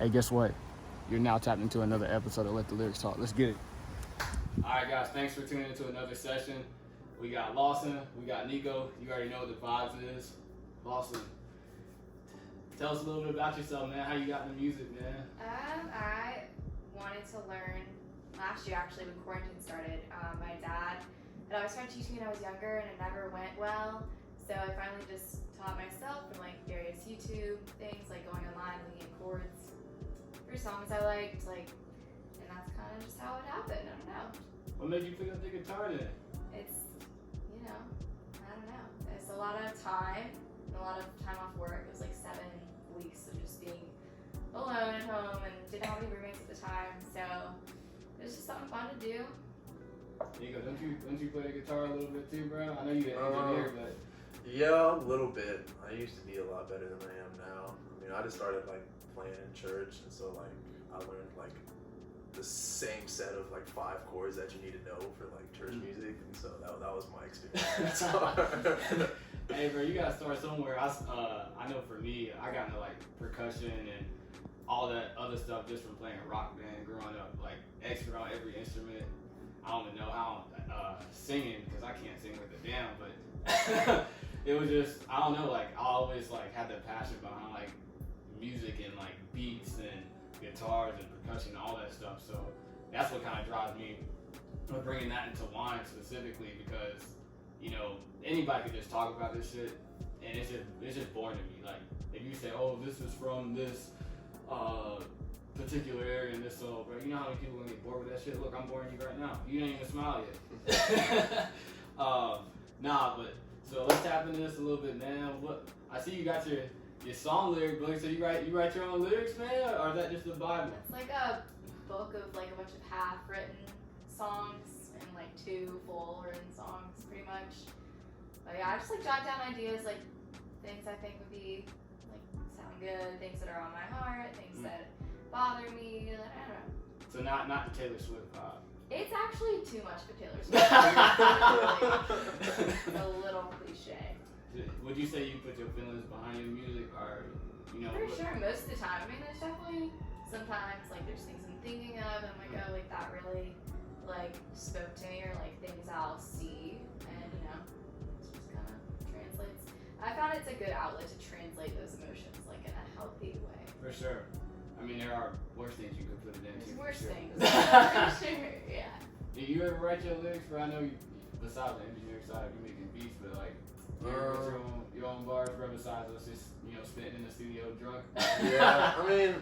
Hey, guess what? You're now tapped into another episode of Let the Lyrics Talk. Let's get it. All right, guys. Thanks for tuning into another session. We got Lawson. We got Nico. You already know what the vibes is. Lawson, tell us a little bit about yourself, man. How you got into music, man? I wanted to learn last year, actually, when quarantine started. My dad had always tried to teach me when I was younger, and it never went well. So I finally just taught myself from like various YouTube things, like going online, looking at chords for songs I liked, and that's kind of just how it happened. I don't know. What made you pick up the guitar then? It's, I don't know. It's a lot of time, and a lot of time off work. It was like 7 weeks of just being alone at home and didn't have any roommates at the time, so it was just something fun to do. Nico, don't you play the guitar a little bit too, bro? I know you're an engineer, but yeah, a little bit. I used to be a lot better than I am now. I mean, I just started like playing in church, and so like I learned like the same set of like 5 chords that you need to know for like church music, and so that was my experience. Hey, bro, you gotta start somewhere. I know for me, I got into like percussion and all that other stuff just from playing a rock band growing up, like expert on every instrument. I don't even know how singing, because I can't sing with a damn, but it was just, I don't know, like I always like had that passion behind like music and like beats and guitars and percussion and all that stuff. So that's what kind of drives me with bringing that into wine specifically, because anybody could just talk about this shit and it's just boring to me. Like if you say, oh, this is from this particular area in this soul, bro, you know how many people are gonna get bored with that shit? Look, I'm boring you right now. You ain't even smile yet. But so let's tap into this a little bit, man. What I see, you got your song lyric book. So you write your own lyrics, man, or is that just the Bible? It's like a book of like a bunch of half-written songs and like 2 full-written songs, pretty much. But yeah, I just like jot down ideas, like things I think would be like sound good, things that are on my heart, things that bother me. I don't know. So not the Taylor Swift vibe. It's actually too much for Taylor Swift. It's a little cliche. Would you say you put your feelings behind your music, or For sure, most of the time. I mean, there's definitely sometimes like there's things I'm thinking of, and I'm like, oh, like that really like spoke to me, or like things I'll see, and it just kind of translates. I found it's a good outlet to translate those emotions like in a healthy way. For sure. I mean, there are worse things you could put it into. There's worse sure. things. For sure, yeah. Do you ever write your lyrics? For I know you, besides the engineering side, you're making beats, but like you ever write your own bars, bro, besides us just spitting in the studio drunk. Yeah, I mean,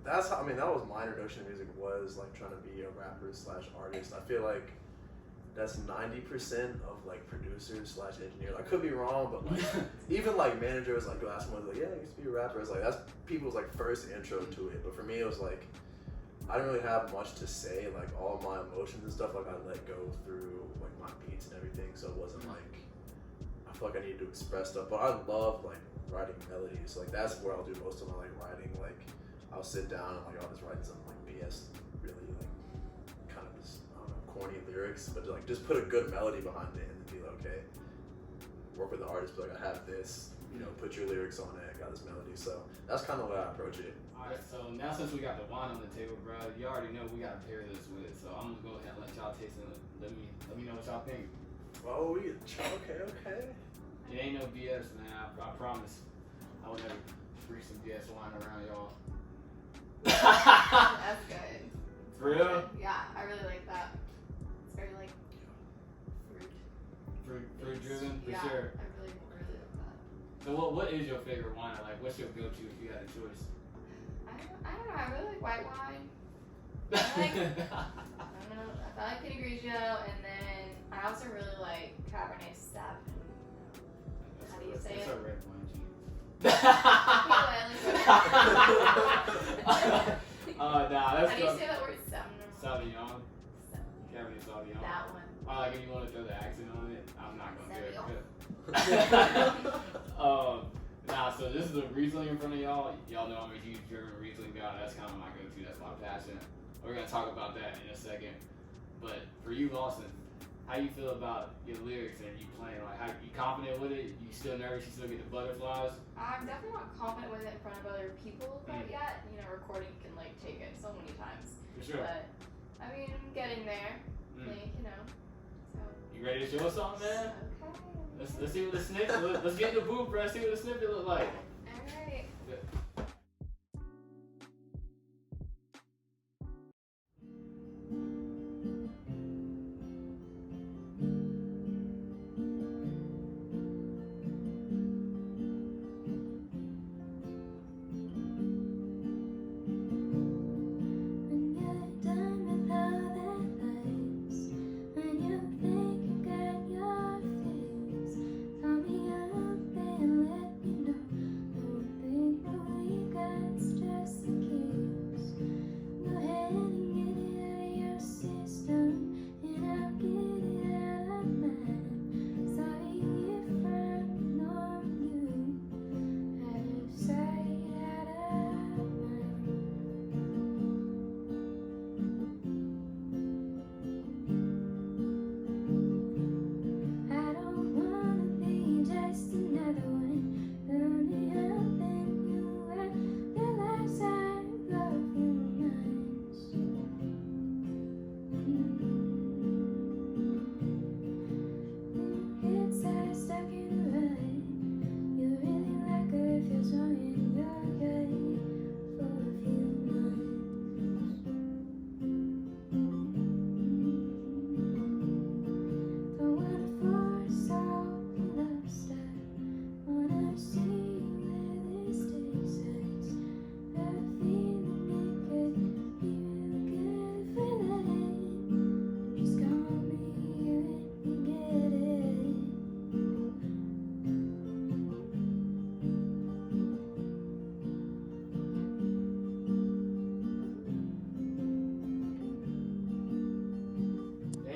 that was my introduction to music, was like trying to be a rapper / artist. I feel like that's 90% of like producers / engineer. I could be wrong, but like even like managers like go ask someone like, yeah, I used to be a rapper. It's like that's people's like first intro to it. But for me, it was like I didn't really have much to say. Like all my emotions and stuff, like I let go through like my beats and everything. So it wasn't like I feel like I needed to express stuff. But I love like writing melodies. Like that's where I'll do most of my like writing. Like I'll sit down and like I'll just write some like BS, really like kind of just corny lyrics, but like just put a good melody behind it and be like, okay, work with the artist, but like I have this, put your lyrics on it, I got this melody. So that's kind of the way I approach it. Alright, so now since we got the wine on the table, bro, you already know we gotta pair this with. So I'm gonna go ahead and let y'all taste it. Let me know what y'all think. Oh, okay. It ain't no BS, man. I promise. I would never bring some BS wine around y'all. That's good. For real? Yeah, I really like that. It's very like Fruit driven, for yeah, sure. I really like that. So what is your favorite wine? Like, what's your go-to if you had a choice? I don't know. I really like white wine. I don't know. I like Pinot Grigio, and then I also really like Cabernet Sauvignon. How do you say It's it? a red wine, G. Nah, that's How do you say that word? Sauvignon. Cabernet Sauvignon. That one. Like if you want to throw the accent on it, I'm not gonna do it. Nah, so this is a Riesling in front of y'all. Y'all know I'm a huge German Riesling guy. That's kind of my go-to. That's my passion. We're gonna talk about that in a second. But for you, Lawson, how you feel about your lyrics and you playing? Like, how you confident with it? You still nervous? You still get the butterflies? I'm definitely not confident with it in front of other people quite yet. You know, recording can like take it so many times. For sure. But I mean, I'm getting there. I think, you know. So. You ready to show us something, man? Okay. Let's see what the snippet. Let's get in the booth, bro. See what the snippet look like. Alright.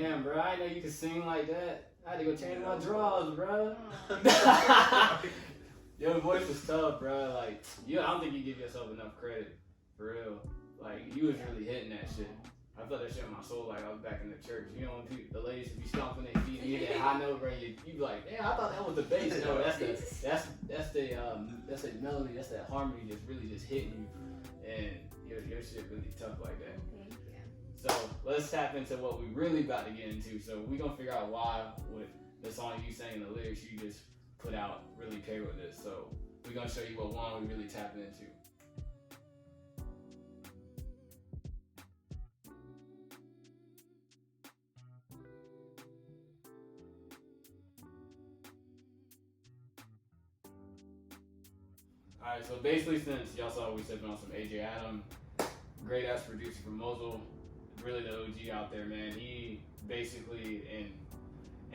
Damn, bro, I didn't know you could sing like that. I had to go change my drawers, bro. Your voice was tough, bro. Like, I don't think you give yourself enough credit, for real. Like, you was really hitting that shit. I felt that shit in my soul, like I was back in the church. You know, when the ladies would be stomping their feet and you hit that high note, bro, you be like, damn, I thought that was the bass. No, that's the melody, that's that harmony just really just hitting you. And your shit really tough like that. Thank you. So let's tap into what we really about to get into. So we're gonna figure out why with the song you sang, the lyrics you just put out really pair with this. So we're gonna show you what one we really tapping into. Alright, so basically since y'all saw we sipping on some AJ Adam, great ass producer from Mosul, really the OG out there, man. He basically in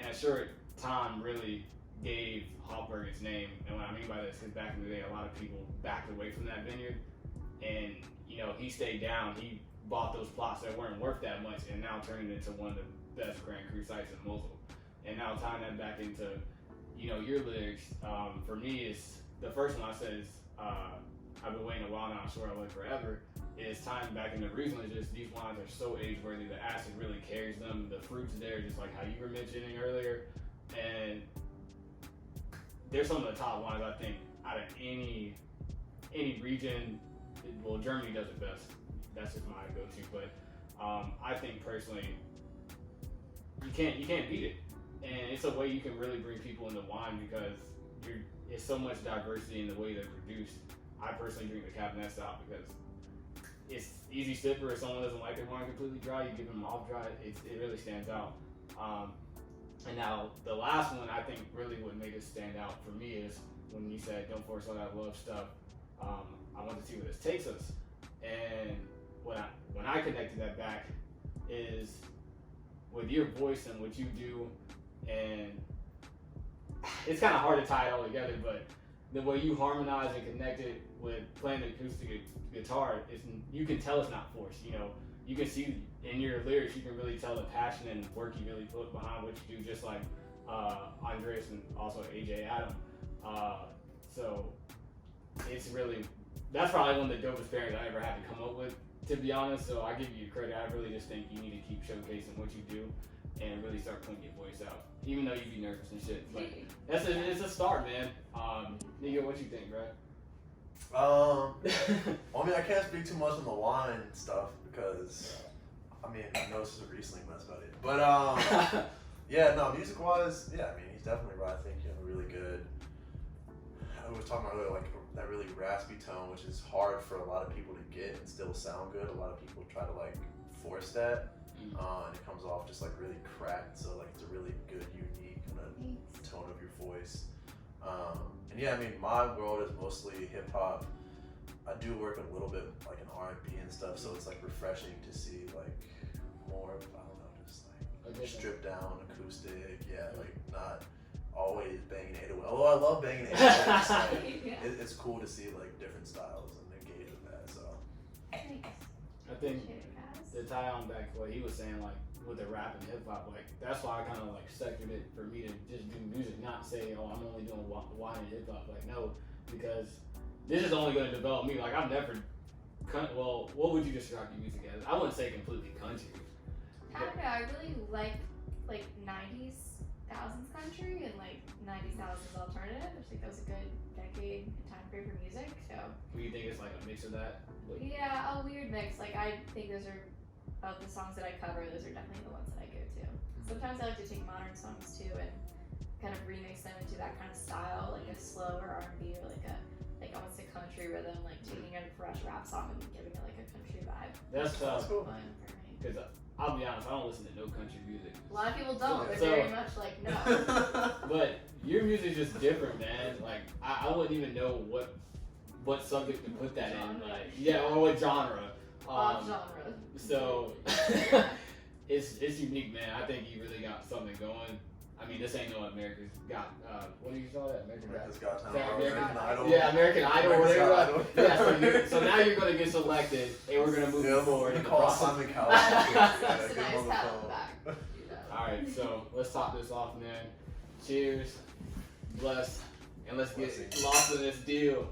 a short time really gave Hofburg its name. And what I mean by this is back in the day a lot of people backed away from that vineyard and you know he stayed down. He bought those plots that weren't worth that much and now turned it into one of the best Grand Cru sites in Mosul. And now tying that back into, you know, your lyrics, for me is the first one I said is I've been waiting a while now, I'm sure I'll wait forever. Is tying back into the reason is just these wines are so age worthy, the acid really carries them, the fruits there, just like how you were mentioning earlier. And they're some of the top wines I think out of any region. Well, Germany does it best. That's just my go-to. But I think personally, you can't beat it. And it's a way you can really bring people into wine because it's so much diversity in the way they're produced. I personally drink the Cabernet style because it's easy sipper. If someone doesn't like their wine completely dry, you give them off dry. It really stands out. And now the last one, I think really what made it stand out for me is when you said don't force all that love stuff. I want to see where this takes us. And when I connected that back is with your voice and what you do, and it's kind of hard to tie it all together, but the way you harmonize and connect it with playing the acoustic guitar, you can tell it's not forced. You know, you can see in your lyrics, you can really tell the passion and work you really put behind what you do, just like Andreas and also AJ Adam. So it's really, that's probably one of the dopest pairings I ever had to come up with, to be honest. So I give you credit. I really just think you need to keep showcasing what you do. and really start putting your voice out, even though you be nervous and shit. But it's a start, man. Nigga, what you think, bro? I mean, I can't speak too much on the wine stuff because, I mean, I know this is a Riesling, that's about it. But, yeah, no, music-wise, yeah, I mean, he's definitely right. I think you have a really good, I was talking about earlier, like, that really raspy tone, which is hard for a lot of people to get and still sound good. A lot of people try to, like, force that, and it comes off just, like, really cracked. So, like, it's a really good, unique kind of tone of your voice. And yeah, I mean, my world is mostly hip hop. I do work a little bit like in R&B and stuff, so it's like refreshing to see like more, I don't know, just like stripped down acoustic, like not always banging 808. Although I love banging 808, it's, like, it's cool to see like different styles and engage with that. So I think to tie on back to what he was saying, like with the rap and hip hop, like that's why I kind of like sectored it for me to just do music, not say, oh, I'm only doing wine and hip hop. Like no, because this is only going to develop me. Like I've never, well, what would you describe your music as? I wouldn't say completely country. I don't know. I really like 90s thousands country and like 90s thousands alternative. I think that was a good decade and time frame for music. So. What do you think it's like a mix of that? Yeah, a weird mix. Like I think those are. Of the songs that I cover, those are definitely the ones that I go to. Sometimes I like to take modern songs too and kind of remix them into that kind of style, like a slower R&B or like almost a country rhythm, like taking a fresh rap song and giving it like a country vibe. That's cool. Fun for me. Because I'll be honest, I don't listen to no country music. A lot of people don't. They're very much like no. But your music's just different, man. Like I wouldn't even know what subject to put that in. Like or what genre. Genre. So it's unique, man. I think you really got something going. I mean, this ain't no America's Got. What do you call that? America's Got Talent. American Idol. Yeah, American Idol. America's Whatever. Got Idol. Yeah. So now you're gonna get selected, and we're gonna move forward. We In the call process. Simon Cowell. That's a nice talent back. All right, so let's top this off, man. Cheers, bless, and let's get lost in this deal.